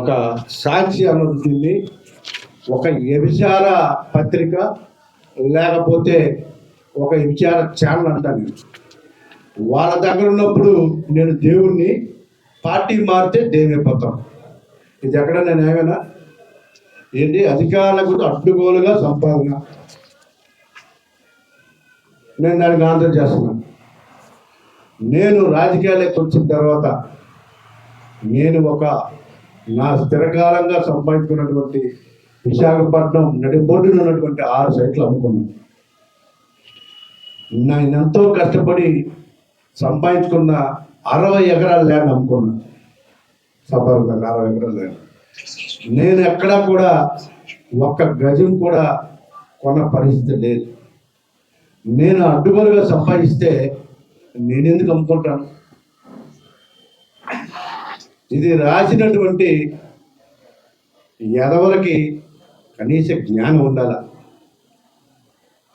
ఒక సాక్షి అన్నది ఒక వ్యభిచార పత్రిక లేకపోతే ఒక వ్యభిచార ఛానల్ అంటాను. వాళ్ళ దగ్గర ఉన్నప్పుడు నేను దేవుణ్ణి, పార్టీ మారితే దేవుడైపోతాం. ఇది ఎక్కడ నేను ఏమైనా ఏంటి అధికారులకు అడ్డుగోలుగా సంపాదన, నేను దానికి ఆన్సర్ చేస్తున్నాను. నేను రాజకీయాలకు వచ్చిన తర్వాత నేను నా స్థిరకాలంగా సంపాదించుకున్నటువంటి విశాఖపట్నం నడిబొడ్డున ఉన్నటువంటి 6 సైట్లు అమ్ముకున్నాను. నేను ఎంతో కష్టపడి సంపాదించుకున్న 60 ఎకరాల ల్యాండ్ అమ్ముకున్నాను. సభాగా 60 ఎకరాల ల్యాండ్ నేను ఎక్కడా కూడా ఒక్క గజం కూడా కొన్న పరిస్థితి లేదు. నేను అడ్డుగోలుగా సంపాదిస్తే నేనెందుకు అమ్ముకుంటాను? ఇది రాసినటువంటి యదవులకి కనీస జ్ఞానం ఉండాల.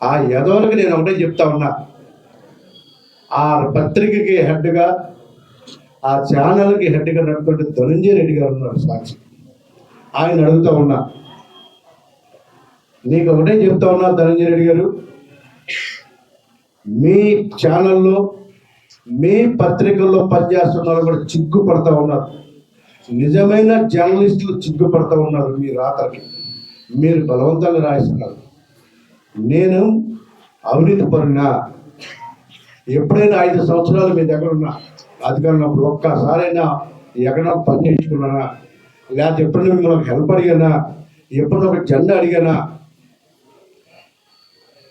ఆ యదవులకి నేను ఒకటే చెప్తా ఉన్నా, ఆ పత్రికకి హెడ్గా, ఆ ఛానల్కి హెడ్గా నడుపుతుంటే ధనంజయ రెడ్డి గారు ఉన్నారు సాక్షి. ఆయన అడుగుతా ఉన్నా, నీకు ఒకటే చెప్తా ఉన్నా ధనంజయ రెడ్డి గారు, మీ ఛానల్లో మీ పత్రికల్లో పనిచేస్తున్నారు కూడా చిగ్గుపడతా ఉన్నారు. నిజమైన జర్నలిస్టులు చిగ్గుపడతా ఉన్నారు. మీ రాతకి మీరు బలవంతంగా రాయిస్తున్నారు. నేను అవినీతి పరునా? ఎప్పుడైనా 5 సంవత్సరాలు మీ దగ్గర ఉన్న అధికారంలో ఒక్కసారైనా ఎక్కడైనా పని చేయించుకున్నానా? లేకపోతే ఎప్పుడైనా మిమ్మల్ని హెల్ప్ అడిగానా? ఎప్పుడైనా ఒక జెండా అడిగానా?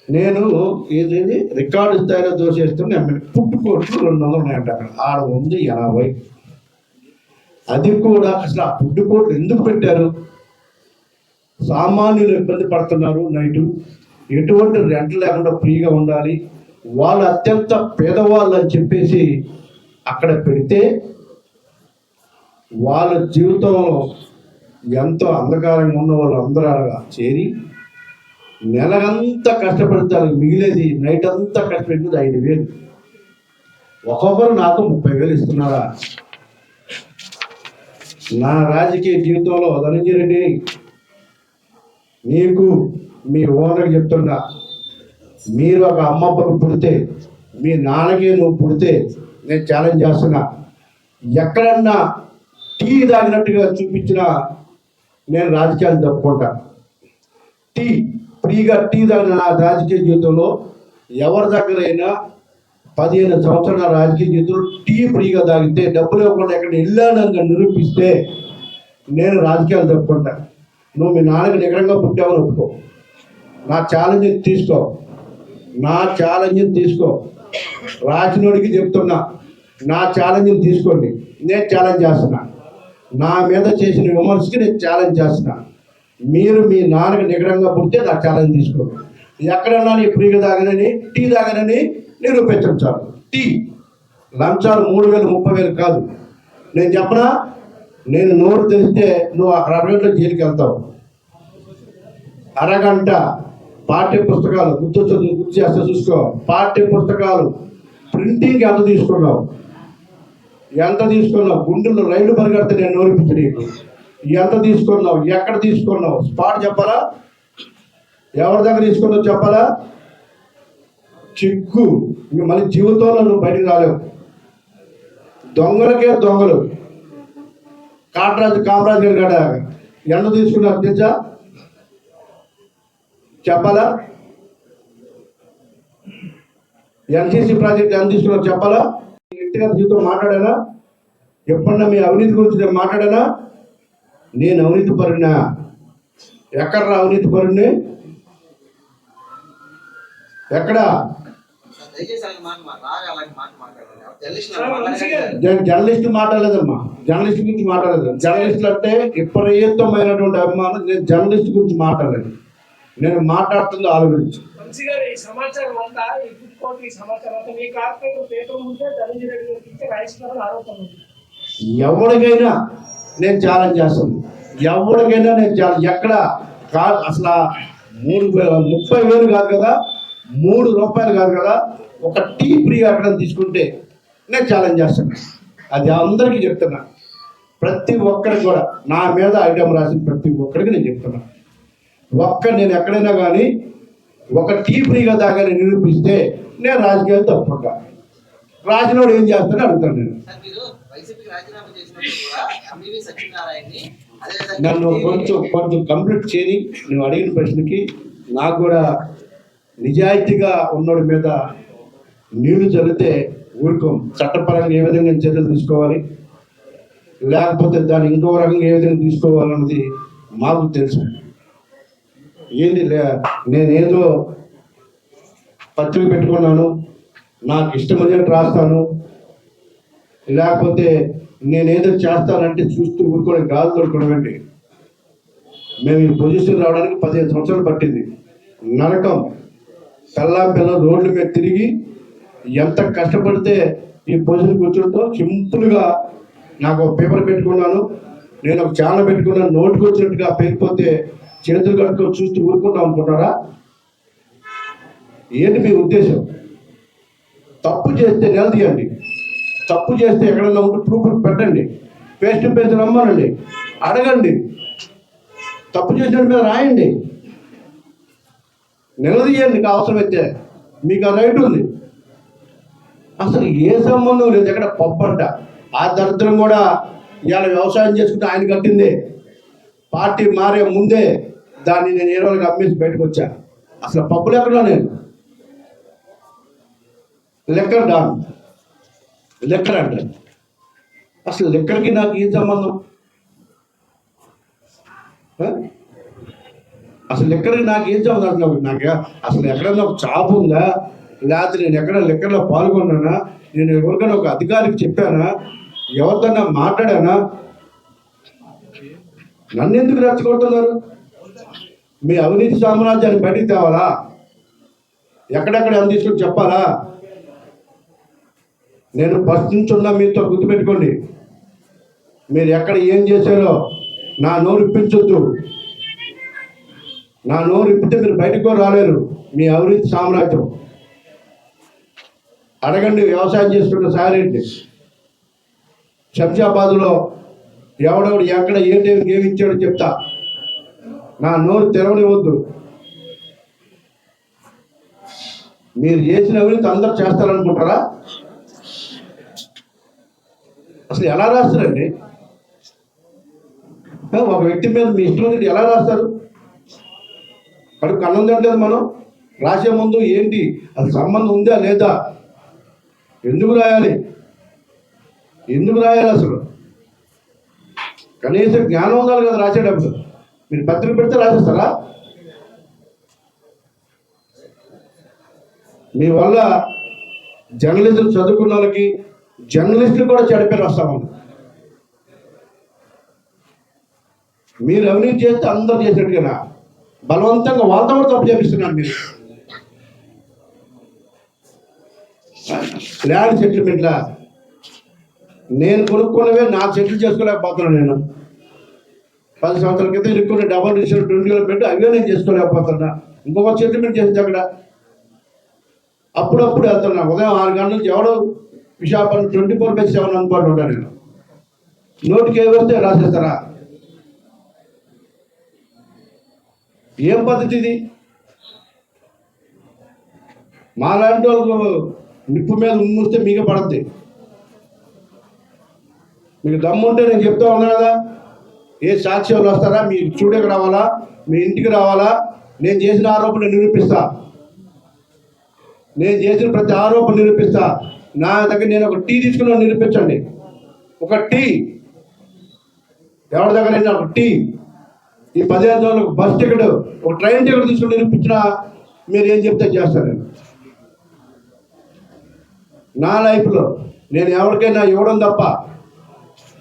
నేను ఏదేది రికార్డు స్థాయిలో దోషేస్తున్నా. పుట్టుకోట్లు 200 ఉన్నాయంట అక్కడ. ఆడ ఉంది 80. అది కూడా అసలు ఆ పుట్టుకోట్లు ఎందుకు పెట్టారు? సామాన్యులు ఇబ్బంది పడుతున్నారు. నైటు ఎటువంటి రెంట్ లేకుండా ఫ్రీగా ఉండాలి, వాళ్ళు అత్యంత పేదవాళ్ళు అని చెప్పేసి అక్కడ పెడితే వాళ్ళ జీవితంలో ఎంతో అంధకారంగా ఉన్న వాళ్ళు అందరూ చేరి నెలకంతా కష్టపడతారు. మిగిలేది నైట్ అంతా కష్టపెట్టింది 5,000. ఒక్కొక్కరు నాకు 30,000 ఇస్తున్నారా? నా రాజకీయ జీవితంలో ధనంజయ రెడ్డి, నీకు మీ ఓనర్కి చెప్తున్నా, మీరు ఒక అమ్మకు పుడితే, మీ నాన్నకి నువ్వు పుడితే నేను ఛాలెంజ్ చేస్తున్నా, ఎక్కడన్నా టీ తాగినట్టుగా చూపించినా నేను రాజకీయాలు తప్పుకుంటా. ఫ్రీగా టీ తాగిన నా రాజకీయ జీవితంలో ఎవరి దగ్గరైనా 15 సంవత్సరాల రాజకీయ జీవితంలో టీ ఫ్రీగా తాగితే డబ్బులు ఇవ్వకుండా ఎక్కడ వెళ్ళానని నిరూపిస్తే నేను రాజకీయాలు తప్పుకుంటా. నువ్వు మీ నాన్నకి నిగరంగా పుట్టావని ఒప్పుకో. నా ఛాలెంజ్ తీసుకో, నా ఛాలెంజ్ తీసుకో. రాసినోడికి చెప్తున్నా, నా ఛాలెంజ్ తీసుకోండి. నేను ఛాలెంజ్ చేస్తున్నా. నా మీద చేసిన విమర్శకి నేను ఛాలెంజ్ చేస్తున్నా. మీరు మీ నాన్నకి నిగరంగా పుడితే నా ఛాలెంజ్ తీసుకోండి. ఎక్కడన్నా నీ ఫ్రీగా తాగనని, టీ తాగనని నిరూపించడం చాలు. టీ లంచాలు 3,000 30,000 కాదు. నేను చెప్పనా, నేను నోరు తెలిస్తే నువ్వు అరగంటలో జైలుకి వెళ్తావు. అరగంట పాఠ్య పుస్తకాలు గుర్తు చేస్తే చూసుకో. పాఠ్య పుస్తకాలు ప్రింటింగ్ ఎంత తీసుకున్నావు? గుండెల్లో రైలు పరిగెడితే నేను నోరిపించి నీకు ఎంత తీసుకున్నావు? ఎక్కడ తీసుకున్నావు? స్పాట్ చెప్పాలా? ఎవరి దగ్గర తీసుకున్నావు చెప్పాలా? చిక్కు. ఇంక మళ్ళీ జీవితంలో నువ్వు బయటికి రాలేవు. దొంగలకే దొంగలు. కామరాజు గారి కాడ ఎంత తీసుకున్నారు తెచ్చా చెప్పాలా? ఎన్సీసీ ప్రాజెక్ట్ ఎంత తీసుకున్నారు చెప్పాలా? వ్యక్తిగత జీవితం మాట్లాడానా? ఎప్పుడన్నా మీ అవినీతి గురించి నేను మాట్లాడానా? నేను అవినీతి పరునా? ఎక్కడ అవినీతి పరుణ్ణి? ఎక్కడ? జర్నలిస్ట్ మాట్లాడలేదమ్మా. జర్నలిస్ట్ గురించి మాట్లాడలేదు. జర్నలిస్టులు అంటే విపరీతమైనటువంటి అభిమానం. నేను జర్నలిస్ట్ గురించి మాట్లాడలేదు. నేను మాట్లాడుతుంది వాళ్ళ గురించి. ఎవరికైనా నేను ఛాలెంజ్ చేస్తాను. ఎవరికైనా నేను ఎక్కడ అసలు 30,000 కాదు కదా, 3 రూపాయలు కాదు కదా, ఒక టీ ఫ్రీ అక్కడ తీసుకుంటే నేను ఛాలెంజ్ చేస్తున్నా. అది అందరికీ చెప్తున్నా. ప్రతి ఒక్కరికి కూడా నా మీద ఐటమ్ రాసిన ప్రతి ఒక్కరికి నేను చెప్తున్నాను, నేను ఎక్కడైనా కానీ ఒక టీ ఫ్రీగా దాకా నిరూపిస్తే నేను రాజకీయాలు తప్పకుండా రాజనోడు ఏం చేస్తానో అడుగుతాను. నేను నన్ను కొంచెం కంప్లీట్ చేయని నువ్వు అడిగిన ప్రశ్నకి నాకు కూడా నిజాయితీగా ఉన్నోడి మీద నీళ్లు చల్లితే ఊరుకోం. చట్టపరంగా ఏ విధంగా చర్యలు తీసుకోవాలి, లేకపోతే దాన్ని ఇంకో రకంగా ఏ విధంగా తీసుకోవాలన్నది మాకు తెలుసు. ఏంది నేనేదో పత్రిక పెట్టుకున్నాను, నాకు ఇష్టం వచ్చినట్టు రాస్తాను, లేకపోతే నేనేదో చేస్తానంటే చూస్తూ ఊరుకోవడం గాలి దొరకడం. మేము ఈ పొజిషన్ రావడానికి 15 సంవత్సరాలు పట్టింది. నరకం పిల్ల రోడ్ల మీద తిరిగి ఎంత కష్టపడితే ఈ పొజిషన్ కూర్చుంటూ సింపుల్గా నాకు ఒక పేపర్ పెట్టుకున్నాను, నేను ఒక ఛానల్ పెట్టుకున్నాను, నోటుకు వచ్చినట్టుగా పేరుపోతే చేతులు కట్టుకొని చూస్తూ ఊరుకుంటాం అనుకుంటారా? ఏంటి మీ ఉద్దేశం? తప్పు చేస్తే నిలదీయండి, తప్పు చేస్తే ఎక్కడన్నా ఉంటే ప్రూఫ్ పెట్టండి, ఫేస్ టు ఫేస్ రమ్మనండి, అడగండి, తప్పు చేసిన మీద రాయండి, నిలదీయండి అవసరమైతే. మీకు ఆ రైట్ ఉంది. అసలు ఏ సంబంధం లేదు. ఎక్కడ పబ్బంట ఆ దరిద్రం కూడా ఇవాళ వ్యవసాయం చేసుకుంటే ఆయన కట్టిందే. పార్టీ మారే ముందే దాన్ని నేను 20 రోజులకు అమ్మేసి బయటకు వచ్చా. అసలు పబ్బులు ఎక్కడా నేను లెక్కర్ డాన్ లెక్కర్ అంటే అసలు లెక్కర్కి నాకు ఏం సంబంధం? అసలు లెక్కర్కి నాకు ఏం సంబంధం? నాకు అసలు ఎక్కడన్నా ఒక చాపు ఉందా, లేకపోతే నేను ఎక్కడ లెక్కర్లో పాల్గొన్నానా, నేను ఎవరికైనా ఒక అధికారికి చెప్పానా, ఎవరికన్నా మాట్లాడానా? నన్ను ఎందుకు రెచ్చగొడుతున్నారు? మీ అవినీతి సామ్రాజ్యాన్ని బయటికి తేవాలా? ఎక్కడెక్కడ ఎంత తీసుకొని చెప్పాలా? నేను ఫస్ట్ నుంచి ఉన్నా, మీతో గుర్తుపెట్టుకోండి. మీరు ఎక్కడ ఏం చేశారో నా నోరు ఇప్పించొద్దు. నా నోరు ఇప్పితే మీరు బయటకు రాలేరు. మీ అవినీతి సామ్రాజ్యం అడగండి. వ్యవసాయం చేస్తున్న సారెడ్డి శంషాబాద్లో ఎవడెవడు ఎక్కడ ఏమి ఇచ్చాడో చెప్తా. నా నోరు తెరవనివద్దు. మీరు చేసిన అవినీతి అందరూ చేస్తారనుకుంటారా? అసలు ఎలా రాస్తారండి? ఒక వ్యక్తి మీద మీ ఇష్టం ఎలా రాస్తారు? కడుపు అన్నం తింటలేదు. మనం రాసే ముందు ఏంటి అది సంబంధం ఉందా లేదా, ఎందుకు రాయాలి, ఎందుకు రాయాలి? అసలు కనీసం జ్ఞానం ఉండాలి కదా రాసేటప్పుడు. మీరు పత్రిక పెడితే రాసేస్తారా? మీ వల్ల జర్నలిజం చదువుకున్న వాళ్ళకి, జర్నలిస్టులు కూడా చెడిపోయి వస్తామని. మీరు అవినీతి చేస్తే అందరూ చేసినట్టుగా బలవంతంగా వాళ్ళతో కూడా తప్పు చేపిస్తున్నారు. మీరు ల్యాండ్ సెటిల్మెంట్లా నేను కొనుక్కున్నవే నాకు సెటిల్ చేసుకోలేకపోతున్నాను. నేను 10 సంవత్సరాల క్రితం ఇరుక్కున్న డబల్ రిజిస్టర్ 20 పెట్టి అవే నేను చేసుకోలేకపోతున్నా. ఇంకొక సెటిల్మెంట్ చేసింది అక్కడ. అప్పుడప్పుడు వెళ్తున్నా. ఉదయం 6 గంటల నుంచి ఎవడో విశాఖపట్నం 24/7 అందుబాటులో ఉంటాను. నేను నోటికి ఏ వస్తే రాసేస్తారా? ఏం పద్ధతి ఇది? మాలాంటి వాళ్ళకు నిప్పు మీద ఉమ్మూస్తే మీకు పడద్ది. మీకు దమ్ముంటే నేను చెప్తా ఉన్నా కదా, ఏ సాక్షి వాళ్ళు వస్తారా, మీ స్టూడియోకి రావాలా, మీ ఇంటికి రావాలా, నేను చేసిన ఆరోపణలు నిరూపిస్తా. నేను చేసిన ప్రతి ఆరోపణ నిరూపిస్తా. నా దగ్గర నేను ఒక టీ తీసుకున్నా నిరూపించండి. ఒక టీ ఎవరి దగ్గర ఒక టీ, ఈ 15 రోజులకు బస్ టికెట్, ఒక ట్రైన్ టికెట్ తీసుకుని నిరూపించినా మీరు ఏం చెప్తే చేస్తారు. నా లైఫ్లో నేను ఎవరికైనా ఇవ్వడం తప్ప,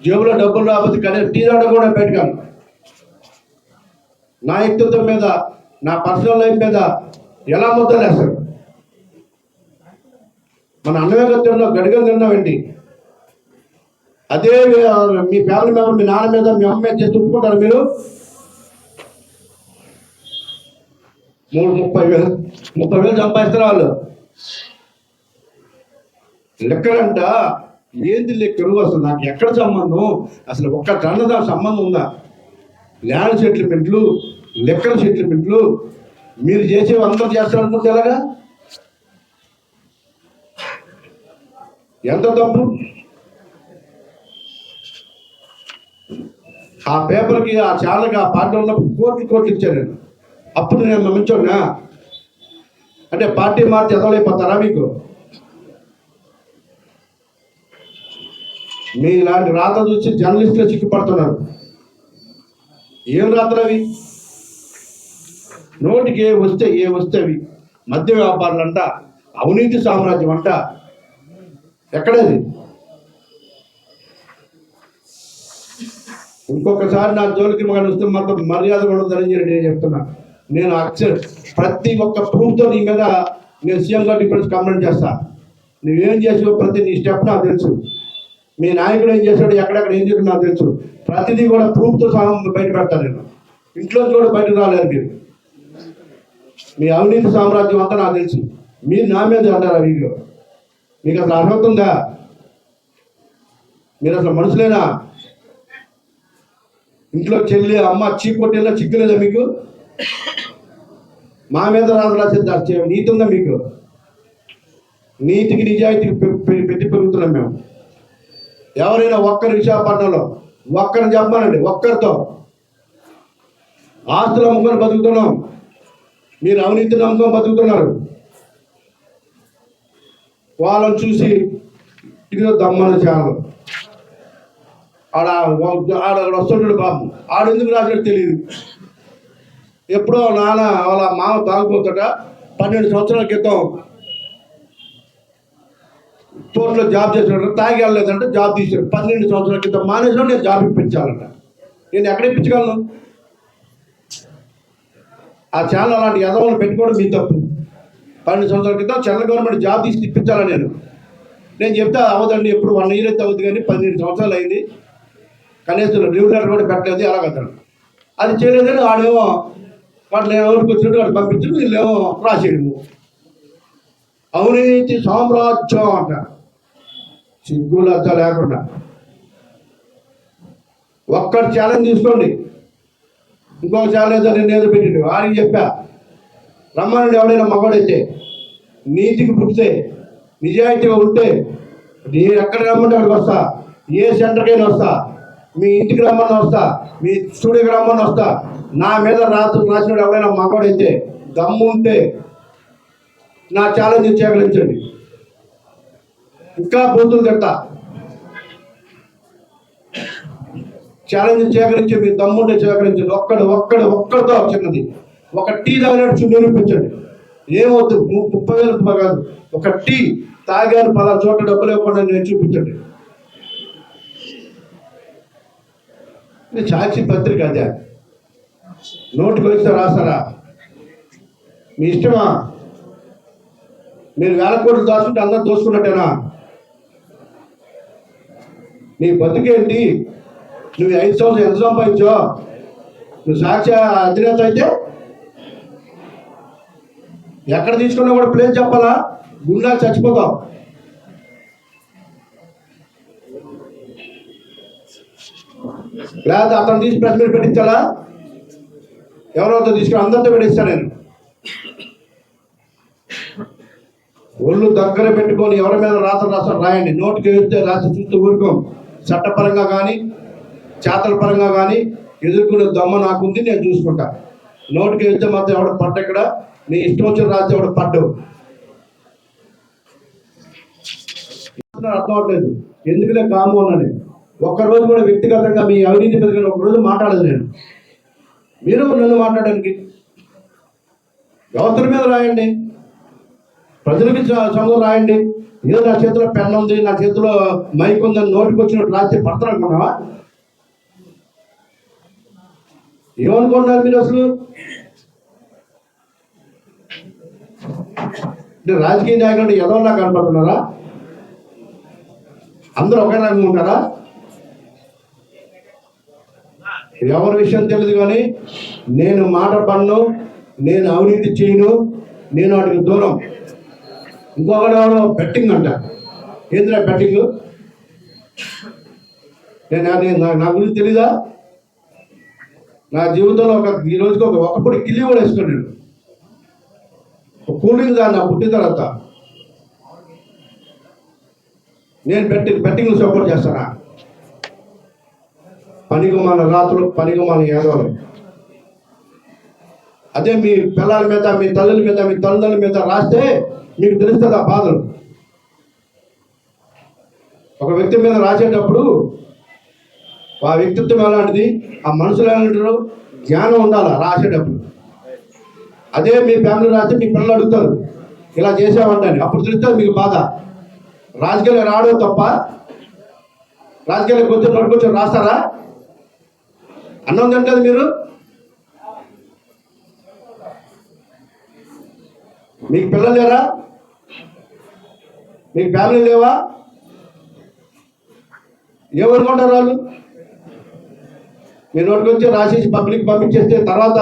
జేబులో డబ్బులు రాకపోతే కనీసం టీ తాగడం కూడా పెట్టుకాను. నా వ్యక్తిత్వం మీద, నా పర్సనల్ లైఫ్ మీద ఎలా ముద్ర వేస్తారు? మన అన్నవేగ తిన్నాం, గడిగలు తిన్నామండి. అదే మీ ఫ్యామిలీ మెంబర్, మీ నాన్న మీద, మీ అమ్మ మీద చేసి ఒప్పుకుంటారు మీరు? 30,000 సంపాదిస్తారు వాళ్ళు. లెక్కలంట ఏంది లెక్కరు అసలు నాకు ఎక్కడ సంబంధం? అసలు ఒక్క టన్నదా సంబంధం ఉందా? ల్యాండ్ సెటిల్మెంట్లు, లెక్కల సెటిల్మెంట్లు మీరు చేసేవి అందరూ చేస్తారనుకుంటే ఎలాగా? ఎంత తప్పు? ఆ పేపర్కి, ఆ ఛానల్కి, ఆ పార్టీలో ఉన్నప్పుడు కోట్లు ఇచ్చాను నేను. అప్పుడు నేను మంచోన్నా? అంటే పార్టీ మార్చి ఎదవలైపోతారా మీకు? మీలాంటి రాత చూసి జర్నలిస్టులు చిక్కుపడుతున్నారు. ఏం రాత్రవి? అవి నోటికి ఏ వస్తే అవి మద్య వ్యాపారులు అంట, అవినీతి సామ్రాజ్యం అంట. ఎక్కడది? ఇంకొకసారి నా జోలికి మగ వస్తే మాత్రం మర్యాద కూడా ఉందని నేను చెప్తున్నా. నేను ప్రతి ఒక్క ప్రూఫ్తో నీ మీద నేను సీఎం గారు డిఫరెన్స్ కంప్లైంట్ చేస్తా. నువ్వేం చేసావు ప్రతి నీ స్టెప్ నాకు తెలుసు. మీ నాయకుడు ఏం చేశాడు, ఎక్కడెక్కడ ఏం చేశాడు నాకు తెలుసు. ప్రతిదీ కూడా ప్రూఫ్తో సహా బయట పెడతాను నేను. ఇంట్లోంచి కూడా బయటకు రాలేరు మీరు. మీ అవినీతి సామ్రాజ్యం అంతా నాకు తెలుసు. మీరు నా మీద అంటారా? వీళ్ళు మీకు అసలు అర్హత ఉందా? మీరు అసలు మనుషులేనా? ఇంట్లో చెల్లి అమ్మ చీకొట్టేలా చిక్కులేదా మీకు? మా మీద రాజులా నీతి ఉందా మీకు? నీతికి నిజాయితీకి పెట్టి పెరుగుతున్నాం మేము. ఎవరైనా ఒక్కరు విశాఖపట్నంలో ఒక్కరిని చెప్పానండి, ఒక్కరితో ఆస్తులు అమ్ముకొని బతుకుతున్నాం. మీరు అవినీతి నమ్ముకొని బతుకుతున్నారు. వాళ్ళని చూసి ఇదిగో దమ్మని ఛానల్ ఆడ వస్తుంటాడు బాబు. ఆడెందుకు రాసినట్టు తెలియదు. ఎప్పుడో నాన్న వాళ్ళ మామ తాగిపోతాడ 12 సంవత్సరాల క్రితం తోటలో జాబ్ చేసినాడు. తాగి వెళ్ళలేదంటే జాబ్ తీసాడు. 12 సంవత్సరాల క్రితం మానేసినా నేను జాబ్ ఇప్పించాలంట. నేను ఎక్కడ ఇప్పించగలను? ఆ ఛానల్ అలాంటి యదవలను పెట్టుకోవడం మీ తప్పు. 12 సంవత్సరాల క్రితం సెంట్రల్ గవర్నమెంట్ జాబ్ తీసి ఇప్పించాలా? నేను చెప్తే అవదండి. ఎప్పుడు 1 ఇయర్ అయితే అవుతుంది, కానీ 12 సంవత్సరాలు అయింది. కనీసం లీవ్ లెటర్ కూడా పెట్టలేదు. అలాగతాడు. అది చేయలేదని వాడేమో వాడు నేను ఎవరికి వచ్చినట్టు వాడు పంపించడం, వీళ్ళేమో రాసేయడము. అవినీతి సామ్రాజ్యం అంట. సిగ్గులజ్జ లేకుండా ఒక్కటి ఛాలెంజ్ తీసుకోండి. ఇంకొక ఛాలెంజ్ నేను ఏదో పెట్టిండు. వాడికి చెప్పా, రమ్మనండి ఎవడైనా మగవాడైతే, నీతికి పుట్టితే, నిజాయితీగా ఉంటే నేను ఎక్కడ రమ్మంటే అక్కడికి వస్తా. ఏ సెంటర్కైనా వస్తా. మీ ఇంటికి రమ్మని వస్తా, మీ స్టూడియోకి రమ్మని వస్తా. నా మీద రాసినాడు ఎవరైనా మగవాడైతే దమ్ముంటే నా ఛాలెంజ్ సేకరించండి. ఇంకా బూతులు తిడతా. ఛాలెంజ్ సేకరించి మీ దమ్ముంటే సేకరించండి. ఒక్కడితో చిన్నది ఒక టీ తాగినట్టు నిరూపించండి. ఏమవుతుంది? 30,000 రూపాయలు కాదు, ఒక టీ తాగాను పలా చోట డబ్బులు ఇవ్వకుండా నేను చూపించండి. సాక్షి పత్రిక అదే. నోటికి వస్తే రాస్తారా? మీ ఇష్టమా? మీరు 1000 కోట్లు దాచుకుంటే అందరూ దోసుకున్నట్టేనా? నీ బతుకేంటి? నువ్వు 5 సంవత్సరాలు ఎంత సంపాదించో? నువ్వు సాక్షి అధినేత అయితే ఎక్కడ తీసుకున్నా కూడా ప్లేస్ చెప్పాలా? గుండా చచ్చిపోతావు. లేదా అతను తీసి ప్రెస్ మీట్ పెట్టించాలా? ఎవరెవరితో తీసుకుని అందరితో పెట్టిస్తాను నేను. ఒళ్ళు దగ్గర పెట్టుకొని ఎవరి మీద రాస్తారు రాయండి. నోటికి వెళ్తే రాసి చూస్తూ ఊరుకోం. చట్టపరంగా కానీ చేతల పరంగా కానీ ఎదుర్కొనే దమ్మ నాకుంది, నేను చూసుకుంటా. నోటికి వెళ్తే మాత్రం ఎవడ పట్ట, ఇక్కడ నీ ఇష్టం వచ్చిన రాస్తే ఎవడ పడ్డవు. అర్థం అవట్లేదు. ఎందుకులే కాము అన్నది. ఒక్కరోజు కూడా వ్యక్తిగతంగా మీ అవినీతి మీద ఒకరోజు మాట్లాడదు నేను. మీరు నన్ను మాట్లాడడానికి వ్యవస్థల మీద రాయండి, ప్రజలకి సంఘం రాయండి. ఏదో నా చేతిలో పెన్ ఉంది, నా చేతిలో మైక్ ఉందని నోటికి వచ్చినట్టు రాస్తే పడతారనుకున్నావా? ఏమనుకుంటున్నారు మీరు అసలు? అంటే రాజకీయ నాయకులు ఎదవలా కనపడుతున్నారా? అందరూ ఒకే రకంగా ఉంటారా? ఎవరి విషయం తెలియదు, కానీ నేను మాట పన్ను, నేను అవినీతి చేయను, నేను వాటికి దూరం. ఇంకొకటి ఎవరో బెట్టింగ్ అంట. ఏంద్రా బెట్టింగ్? నా గురించి తెలీదా? నా జీవితంలో ఈ రోజుకి ఒకప్పుడు కిల్లి కూడా వేసుకున్నాను. కూలింగ్ దాన్ని నా పుట్టిన తర్వాత నేను బెట్టింగ్లు సపోర్ట్ చేస్తానా? పనికిమాల రాత్రులు, పనికిమాల యాదవులు. అదే మీ పిల్లల మీద, మీ తల్లుల మీద, మీ తల్లిదండ్రుల మీద రాస్తే మీకు తెలుస్తుంది ఆ బాధలు. ఒక వ్యక్తి మీద రాసేటప్పుడు ఆ వ్యక్తిత్వం ఎలాంటిది, ఆ మనుషులు ఎలాంటి జ్ఞానం ఉండాలి రాసేటప్పుడు. అదే మీ ఫ్యామిలీ రాస్తే మీ పిల్లలు అడుగుతారు ఇలా చేసామంటని, అప్పుడు తెలుస్తుంది మీకు బాధ. రాజకీయాలు రావడం తప్ప రాజకీయాలకు కొంచెం నోటుకొచ్చి రాస్తారా? అన్నం తింటారు మీరు? మీకు పిల్లలు లేరా? మీకు ఫ్యామిలీ లేవా? ఏమనుకుంటారు వాళ్ళు? మీరు నోటికొచ్చి రాసేసి పబ్లిక్ పంపించేస్తే తర్వాత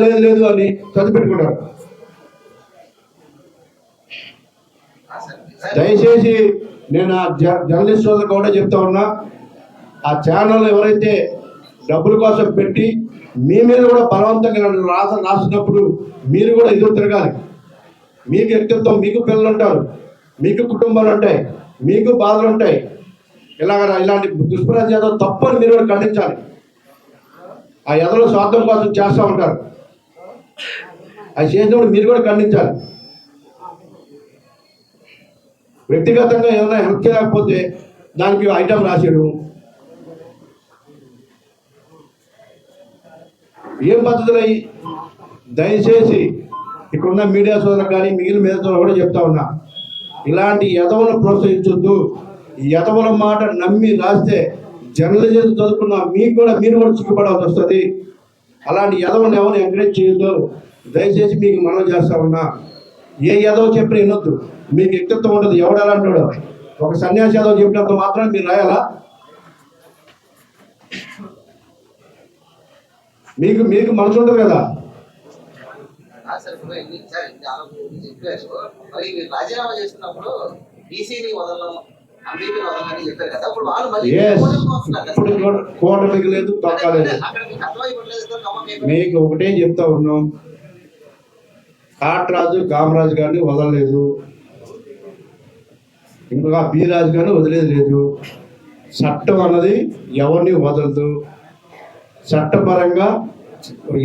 లేదు లేదు అని చదివి పెట్టుకుంటారు. దయచేసి నేను ఆ జర్నలిస్ట్ సోదరులకు కూడా చెప్తా ఉన్నా, ఆ ఛానల్ ఎవరైతే డబ్బుల కోసం పెట్టి మీ మీద కూడా బలవంతంగా రాసినప్పుడు మీరు కూడా ఎదురు తిరగాలి. మీకు వ్యక్తిత్వం, మీకు పిల్లలు ఉంటారు, మీకు కుటుంబాలు ఉంటాయి, మీకు బాధలు ఉంటాయి. ఇలాంటి దుష్ప్రచారం తప్పని మీరు కూడా ఖండించాలి. ఆ ఎదలో స్వార్థం కోసం చేస్తూ ఉంటారు, అది చేసినప్పుడు మీరు కూడా ఖండించాలి. వ్యక్తిగతంగా ఏమైనా హెల్ప్ చేయకపోతే దానికి ఐటమ్ రాసేయడం ఏం పద్ధతులు అయ్యి? దయచేసి ఇక్కడున్న మీడియా సోదరులకు కానీ మిగిలిన మీడియా సోదరులు కూడా చెప్తా ఉన్నా, ఇలాంటి ఎదవలను ప్రోత్సహించొద్దు. ఈ ఎదవల మాట నమ్మి రాస్తే జర్నలిజం చదువుకున్న మీరు కూడా చిక్కుపడాల్సి వస్తుంది. అలాంటి ఎదవలను ఎవరు ఎంకరేజ్ చేయొద్దు. దయచేసి మీకు మనం చేస్తా ఉన్నా, ఏ ఎదవ చెప్పిన వినొద్దు. మీకు వ్యక్తిత్వం ఉండదు. ఎవడు ఎలా అంటాడు? ఒక సన్యాసి ఎదవ చెప్పినంత మాత్రం మీరు రాయాలా? మీకు మనసు ఉంటుంది కదా. రాజీనామా చేస్తున్నప్పుడు బీసీని వదలడం, ఇప్పుడు కూటమికి లేదు, తొక్కలేదు. మీకు ఒకటే చెప్తా ఉన్నాం, కాట్రాజు కామరాజు గారిని వదలలేదు, ఇంకా బీరాజు గారిని వదిలేదు లేదు. చట్టం అన్నది ఎవరిని వదలదు. చట్టపరంగా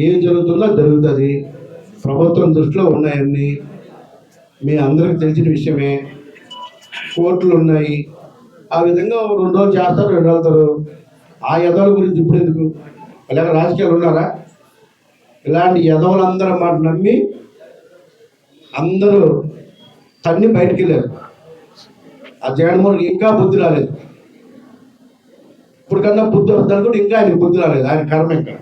ఏం జరుగుతుందో జరుగుతుంది. ప్రభుత్వం దృష్టిలో ఉన్నాయన్నీ మీ అందరికి తెలిసిన విషయమే. కోర్టులు ఉన్నాయి. ఆ విధంగా 2 రోజులు చేస్తారు, 2 వెళ్తారు. ఆ ఎదవుల గురించి ఇప్పుడు ఎందుకు? అలాగే రాజకీయాలు ఉన్నారా? ఇలాంటి ఎదవులందరూ మాట నమ్మి అందరూ తన్ని బయటికి వెళ్ళారు. ఆ జగన్మోహన్కి ఇంకా బుద్ధి రాలేదు. ఇప్పుడు కన్నా బుద్ధి వస్తుంది కూడా ఇంకా ఆయనకు బుద్ధి రాలేదు. ఆయన కర్మ ఇంకా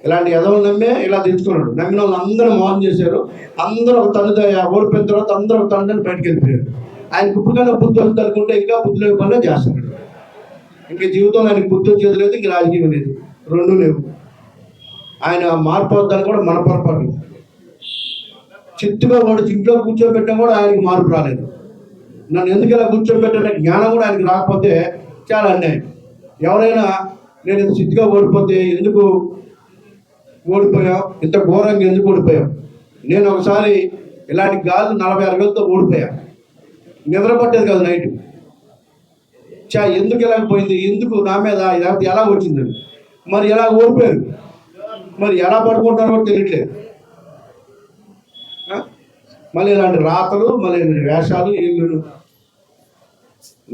ఇలాంటి ఎదవులు నమ్మే ఇలా తెచ్చుకున్నాడు. నమ్మిన వాళ్ళు అందరూ మోసం చేశారు. అందరూ ఒక తండ్రి ఓడిపోయిన తర్వాత అందరూ ఒక తండ్రిని బయటకు వెళ్ళిపోయారు. ఆయనకు ఇప్పుడు కన్నా బుద్ధి వస్తుంది అనుకుంటే ఇంకా బుద్ధి లేని పనులే చేస్తున్నాడు. ఇంకా జీవితంలో ఆయనకు బుద్ధి వచ్చేది లేదు, ఇంక రాజకీయం లేదు, 2 లేవు. ఆయన మార్పు వద్దని కూడా మన పొరపాటు. చిత్తుగా వాడు ఇంట్లో కూర్చోబెట్టడం కూడా ఆయనకి మార్పు రాలేదు. నన్ను ఎందుకు ఇలా కూర్చోబెట్టే జ్ఞానం కూడా ఆయనకి రాకపోతే చాలా అన్యాయం. ఎవరైనా నేను ఇంత చిత్తుగా ఓడిపోతే ఎందుకు ఓడిపోయాం, ఇంత ఘోరంగా ఎందుకు ఓడిపోయాం? నేను ఒకసారి ఇలాంటి గాలి 46 వేలతో ఓడిపోయా. నిద్ర పట్టేది కదా నైట్. ఎందుకు ఎలా పోయింది, ఎందుకు నా మీద ఎలా వచ్చిందని. మరి ఎలా ఓడిపోయారు, మరి ఎలా పడుకుంటారో కూడా తెలియట్లేదు. మళ్ళీ ఇలాంటి రాతలు, మళ్ళీ వేషాలు, ఇల్లు.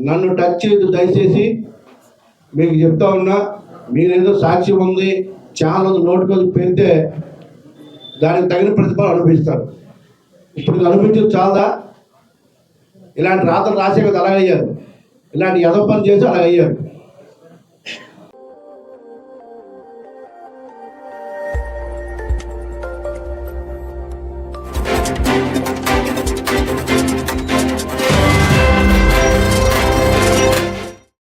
నన్ను టచ్ చేయొద్దు దయచేసి. మీకు చెప్తా ఉన్నా, మీరేదో సాక్ష్యం ఉంది, చాలా నోటుకొచ్చి పెడితే దానికి తగిన ప్రతిఫలం అనుభవిస్తారు. ఇప్పుడు అనుభవించదు చాలదా? ఇలాంటి రాతలు రాసే కదా అలాగయ్యారు. ఇలాంటి ఎదో పని చేసి అలాగయ్యారు.